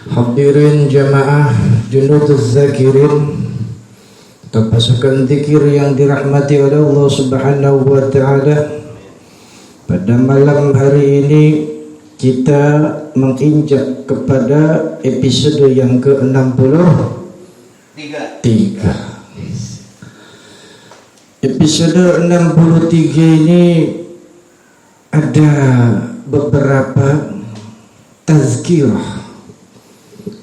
Hadirin jamaah junuduz zakirin atau pasukan zikir yang dirahmati oleh Allah Subhanahu wa taala. Pada malam hari ini kita menginjak kepada episode yang ke-63. Episode 63 ini ada beberapa tazkirah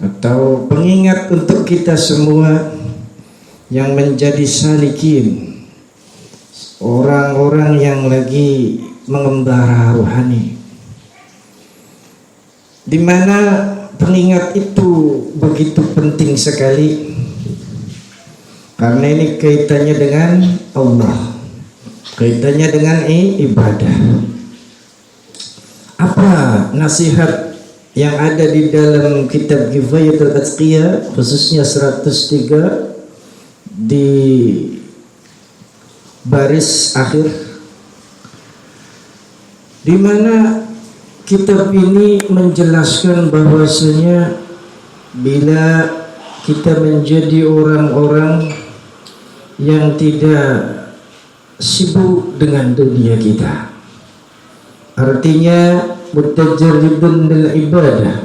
atau pengingat untuk kita semua yang menjadi salikin, orang-orang yang lagi mengembara rohani, di mana pengingat itu begitu penting sekali karena ini kaitannya dengan Allah, kaitannya dengan ibadah. Apa nasihat yang ada di dalam kitab Kifayatul Atqiyah khususnya 103 di baris akhir, di mana kitab ini menjelaskan bahwasanya bila kita menjadi orang-orang yang tidak sibuk dengan dunia kita, artinya mutajarridun bil ibadah,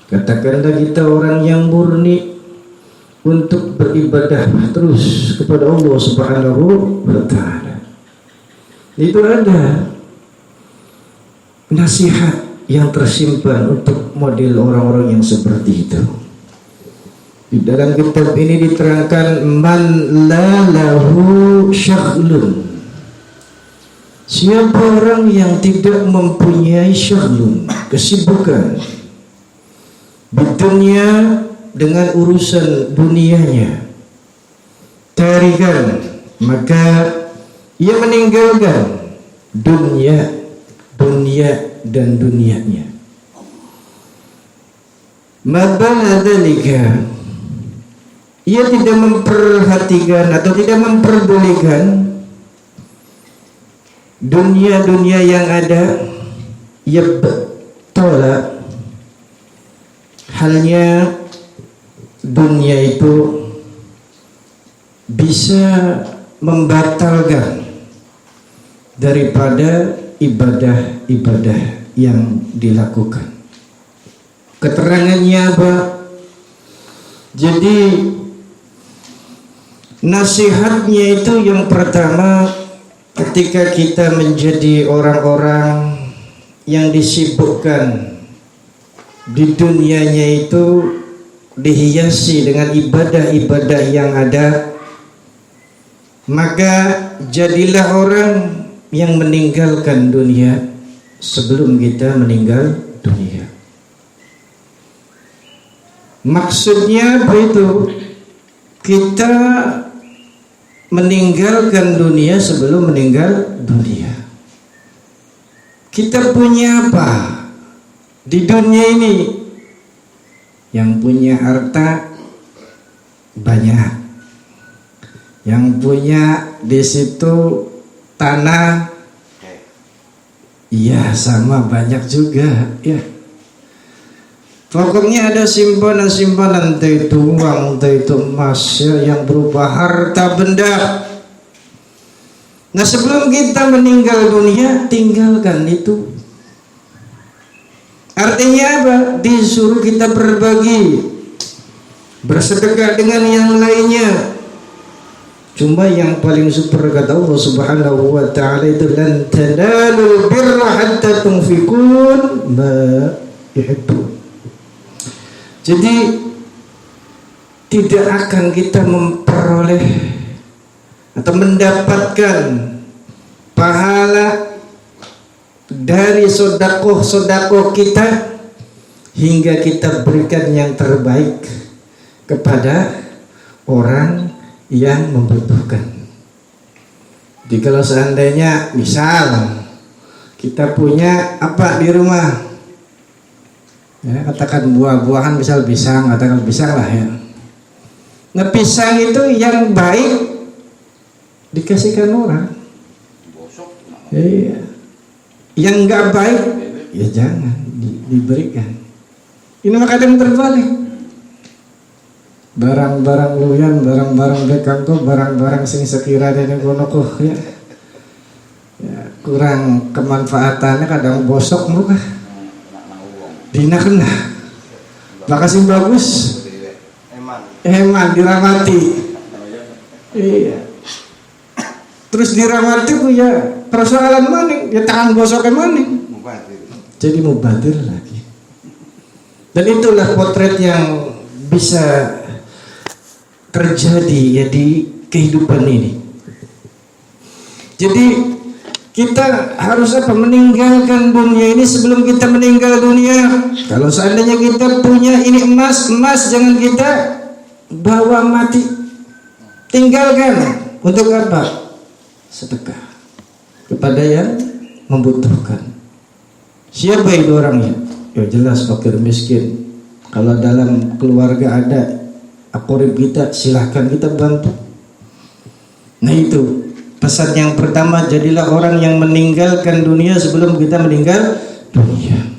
katakanlah kita orang yang murni untuk beribadah terus kepada Allah Subhanahu wa taala. Itu ada nasihat yang tersimpan untuk model orang-orang yang seperti itu. Di dalam kitab ini diterangkan man la lahu syaghlun, siapa orang yang tidak mempunyai syaghlun, kesibukan di dunia dengan urusan dunianya, tarikan, maka ia meninggalkan dunia dan dunianya. Mabala dzalika, ia tidak memperhatikan atau tidak memperdulikan dunia yang ada, ia tolak halnya dunia itu bisa membatalkan daripada ibadah-ibadah yang dilakukan. Keterangannya apa? Jadi nasihatnya itu yang pertama, ketika kita menjadi orang-orang yang disibukkan di dunianya itu dihiasi dengan ibadah-ibadah yang ada, maka jadilah orang yang meninggalkan dunia sebelum kita meninggal dunia. Maksudnya apa itu? Kita meninggalkan dunia sebelum meninggal dunia. Kita punya apa di dunia ini? Yang punya harta banyak, yang punya di situ tanah, iya sama banyak juga, ya. Pokoknya ada simpanan-simpanan, entah itu uang, entah itu emas, ya, yang berupa harta benda. Nah, sebelum kita meninggal dunia, tinggalkan itu. Artinya apa? Disuruh kita berbagi, bersedekah dengan yang lainnya. Cuma yang paling super kata Allah Subhanahu wa taala itu lan tanalul birra hatta tunfiqun ma yuhibbun. Jadi tidak akan kita memperoleh atau mendapatkan pahala dari sodakoh kita hingga kita berikan yang terbaik kepada orang yang membutuhkan. Jadi kalau seandainya misal kita punya apa di rumah, ya, katakan buah-buahan, misal pisang, katakan pisang lah ya. Nah, pisang itu yang baik dikasihkan orang. Iya. Yang nggak baik ya jangan diberikan. Ini mah kadang terbalik. Barang-barang luyan, barang-barang dekangko, barang-barang sing sekiranya kono kok ya. Kurang kemanfaatannya kadang bosok muka. Dina kena. Makasih bagus. Eman diramati. Iya. Terus diramati ku ya persoalan maning, ya tangan bosoknya maning. Jadi mubadir lagi. Dan itulah potret yang bisa terjadi ya di kehidupan ini. Jadi kita harus apa? Meninggalkan dunia ini sebelum kita meninggal dunia. Kalau seandainya kita punya ini emas jangan kita bawa mati. Tinggalkan. Untuk apa? Sedekah kepada yang membutuhkan. Siapa itu orangnya? Ya jelas fakir miskin. Kalau dalam keluarga ada akorib kita, silahkan kita bantu. Nah itu pesan yang pertama, jadilah orang yang meninggalkan dunia sebelum kita meninggal dunia.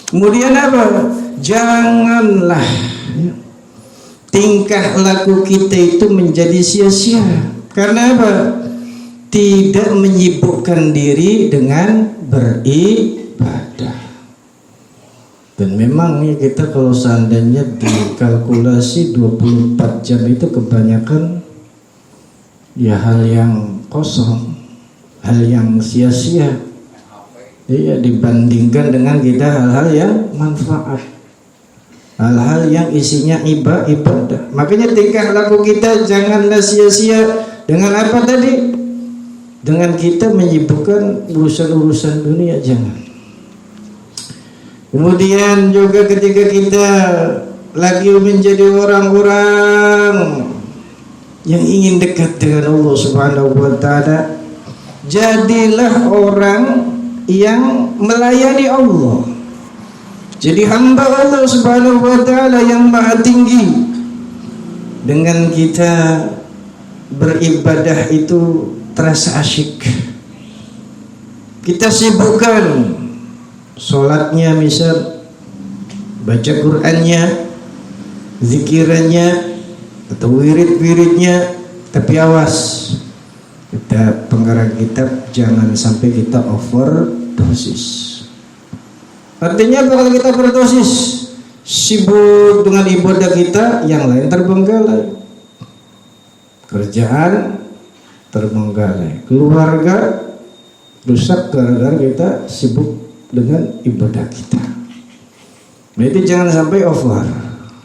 Kemudian apa? Janganlah tingkah laku kita itu menjadi sia-sia. Karena apa? Tidak menyibukkan diri dengan beribadah. Dan memang nih kita kalau seandainya dikalkulasi 24 jam itu kebanyakan ya hal yang kosong, hal yang sia-sia. Iya, dibandingkan dengan kita hal-hal yang manfaat, hal-hal yang isinya ibadah. Makanya tingkah laku kita janganlah sia-sia. Dengan apa tadi? Dengan kita menyibukkan urusan-urusan dunia, jangan. Kemudian juga ketika kita lagi menjadi orang-orang yang ingin dekat dengan Allah Subhanahu wa taala, jadilah orang yang melayani Allah. Jadi hamba Allah Subhanahu wa taala yang maha tinggi. Dengan kita beribadah itu terasa asyik. Kita sibukkan sholatnya, misal baca Qur'annya, zikirannya atau wirid-wiridnya, tapi awas, kita pengarang kitab jangan sampai kita overdosis. Artinya kalau kita berdosis, sibuk dengan ibadah kita, yang lain terbengkalai. Kerjaan terbengkalai, keluarga rusak gara-gara kita sibuk dengan ibadah kita. Jadi jangan sampai over,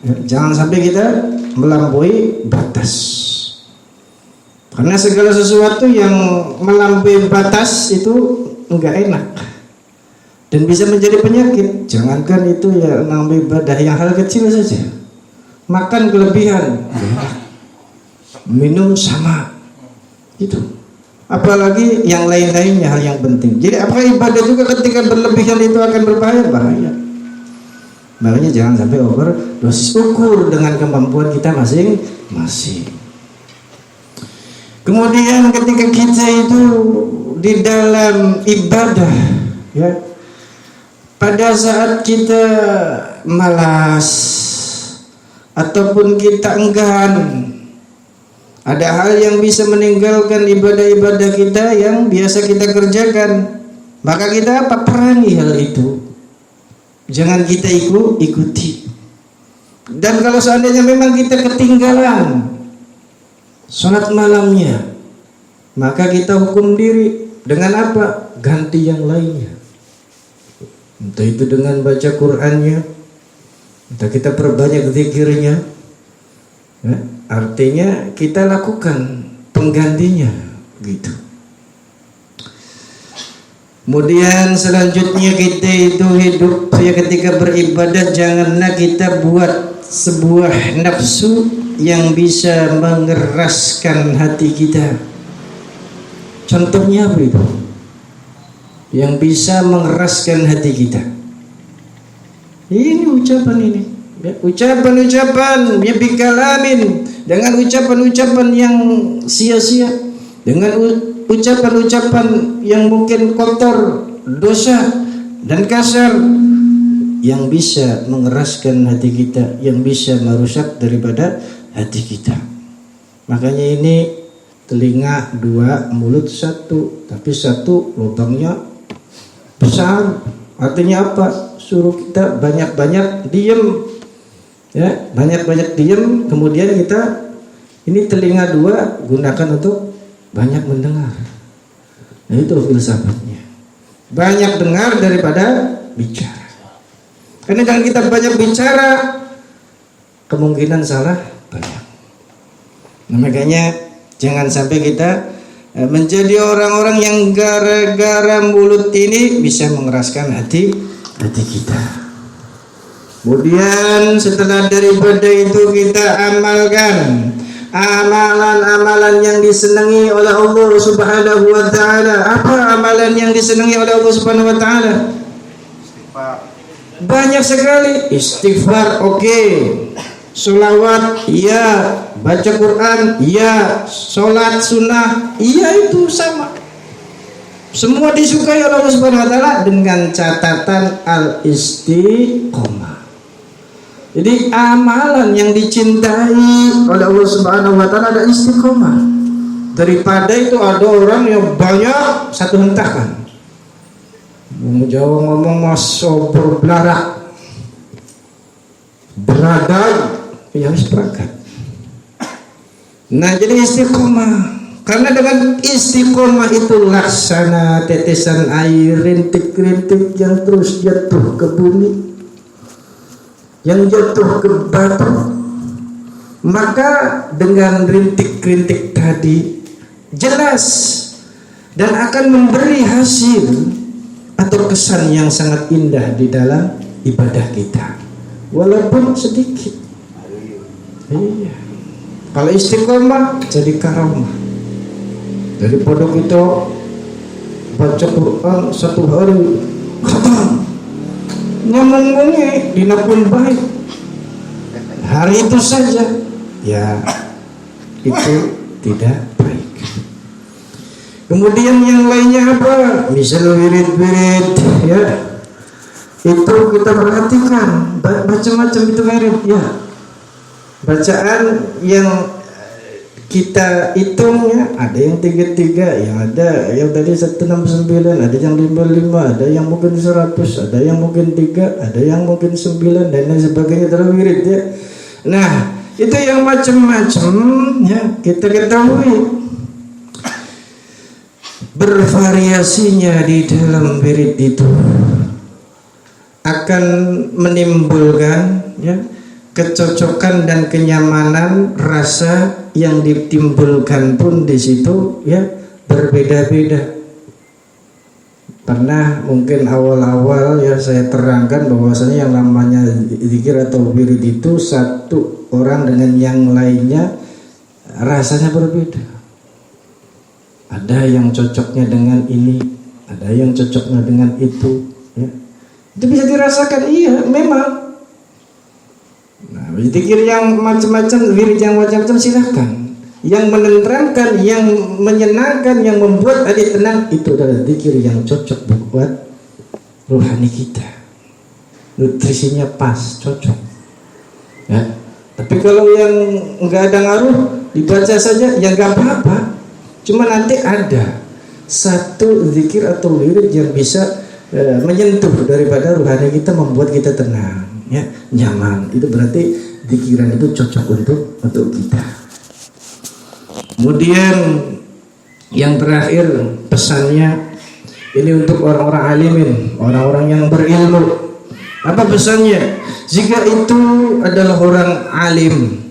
ya, jangan sampai kita melampaui batas. Karena segala sesuatu yang melampaui batas itu enggak enak dan bisa menjadi penyakit. Jangankan itu ya namanya ibadah yang hal kecil saja, makan kelebihan, minum sama itu, apalagi yang lain-lainnya hal yang penting. Jadi apa ibadah juga ketika berlebihan itu akan bahaya. Makanya jangan sampai over dosis. Ukur dengan kemampuan kita masing-masing. Kemudian ketika kita itu di dalam ibadah, ya, pada saat kita malas ataupun kita enggan, ada hal yang bisa meninggalkan ibadah-ibadah kita yang biasa kita kerjakan, maka kita apa? Perangi hal itu. Jangan kita ikuti. Dan kalau seandainya memang kita ketinggalan sholat malamnya, maka kita hukum diri dengan apa? Ganti yang lainnya. Entah itu dengan baca Qur'annya, entah kita perbanyak zikirnya, ya, artinya kita lakukan penggantinya gitu. Kemudian selanjutnya kita itu hidup ya ketika beribadah, janganlah kita buat sebuah nafsu yang bisa mengeraskan hati kita. Contohnya apa itu? Yang bisa mengeraskan hati kita. Ini ucapan ini. Ya, ucapan-ucapan ya bikalamin, dengan ucapan-ucapan yang sia-sia, dengan ucapan-ucapan yang mungkin kotor, dosa dan kasar, yang bisa mengeraskan hati kita, yang bisa merusak daripada hati kita. Makanya ini telinga 2, mulut 1, tapi 1 lubangnya besar. Artinya apa? Suruh kita banyak-banyak diem, ya, banyak-banyak diem. Kemudian kita ini telinga 2 gunakan untuk banyak mendengar. Nah, itu filsafatnya. Banyak dengar daripada bicara. Karena kalau kita banyak bicara, kemungkinan salah banyak. Nah, makanya jangan sampai kita menjadi orang-orang yang gara-gara mulut ini bisa mengeraskan hati kita. Kemudian setelah daripada itu kita amalkan amalan-amalan yang disenangi oleh Allah Subhanahu wa taala. Apa amalan yang disenangi oleh Allah Subhanahu wa taala? Banyak sekali. Istighfar, oke. Sholawat, iya. Baca Quran, iya. Sholat sunnah, iya, itu sama. Semua disukai oleh Allah Subhanahu wa taala dengan catatan al-istiqomah. Jadi amalan yang dicintai oleh Allah Subhanahu wa taala ada istiqomah. Daripada itu ada orang yang banyak satu hentakan. Jawa ngomong masuk berbelarak, beradab, ya harus berangkat. Nah, jadi istiqomah. Karena dengan istiqomah itu laksana tetesan air rintik-rintik yang terus jatuh ke bumi, yang jatuh ke batu. Maka dengan rintik-rintik tadi jelas dan akan memberi hasil atau kesan yang sangat indah di dalam ibadah kita, walaupun sedikit. Iya. Kalau istiqomah jadi karamah. Dari pondok itu baca Quran 1 hari khatam, nyambung-nyambungnya dinapun baik. Hari itu saja, ya itu tidak baik. Kemudian yang lainnya apa? Misal wirid-wirid, ya. Itu kita perhatikan, macam-macam itu wirid, ya. Bacaan yang kita hitungnya ada yang 33, yang ada yang tadi 169, ada yang 55, ada yang mungkin 100, ada yang mungkin 3, ada yang mungkin 9 dan lain sebagainya dalam wirid, ya. Nah, itu yang macam-macam, ya, kita ketahui. Bervariasinya di dalam wirid itu akan menimbulkan, ya, kecocokan dan kenyamanan. Rasa yang ditimbulkan pun di situ, ya, berbeda-beda. Pernah mungkin awal-awal, ya, saya terangkan bahwasanya yang namanya zikir atau wirid itu satu orang dengan yang lainnya rasanya berbeda. Ada yang cocoknya dengan ini, ada yang cocoknya dengan itu, ya. Itu bisa dirasakan, iya, memang. Nah, zikir yang macam-macam, wirid yang macam-macam silahkan. Yang menenteramkan, yang menyenangkan, yang membuat hati tenang, itu adalah zikir yang cocok buat rohani kita. Nutrisinya pas, cocok, ya. Tapi kalau yang enggak ada ngaruh, dibaca saja, ya enggak apa-apa. Cuma nanti ada satu zikir atau wirid yang bisa menyentuh daripada rohani kita, membuat kita tenang, ya, nyaman. Itu berarti zikiran itu cocok untuk kita. Kemudian yang terakhir pesannya ini untuk orang-orang alimin, orang-orang yang berilmu. Apa pesannya? Jika itu adalah orang alim,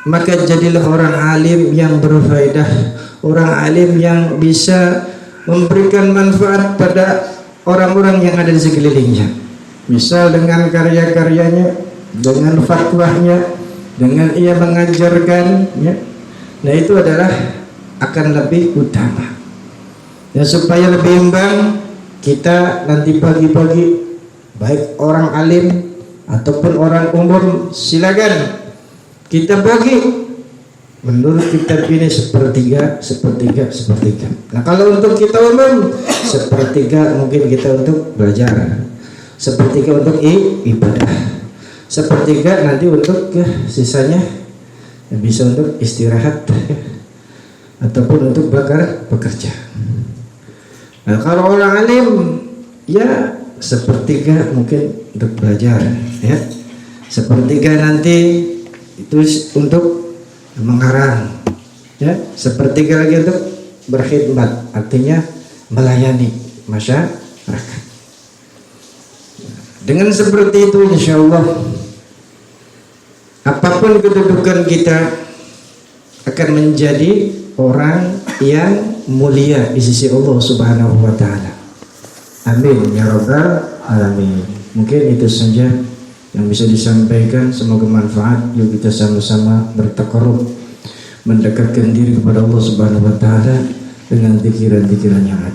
maka jadilah orang alim yang berfaedah, orang alim yang bisa memberikan manfaat pada orang-orang yang ada di sekelilingnya. Misal dengan karya-karyanya, dengan fatwanya, dengan ia mengajarkan, ya. Nah, itu adalah akan lebih utama. Ya, supaya lebih imbang, kita nanti pagi-pagi, baik orang alim ataupun orang umum, silakan kita bagi menurut kitab ini sepertiga. Nah, kalau untuk kita umum sepertiga mungkin kita untuk belajar, sepertiga untuk ibadah, sepertiga nanti untuk sisanya bisa untuk istirahat ataupun untuk bekerja. Nah, kalau orang alim ya sepertiga mungkin untuk belajar, ya sepertiga nanti itu untuk mengarang, ya sepertiga lagi untuk berkhidmat, artinya melayani masyarakat. Dengan seperti itu insya Allah apapun kedudukan kita akan menjadi orang yang mulia di sisi Allah Subhanahu wa taala. Amin ya rabbal alamin. Mungkin itu saja yang bisa disampaikan, semoga manfaat. Yuk kita sama-sama bertakarrub, mendekatkan diri kepada Allah Subhanahu wa taala dengan pikiran-pikiran yang ada.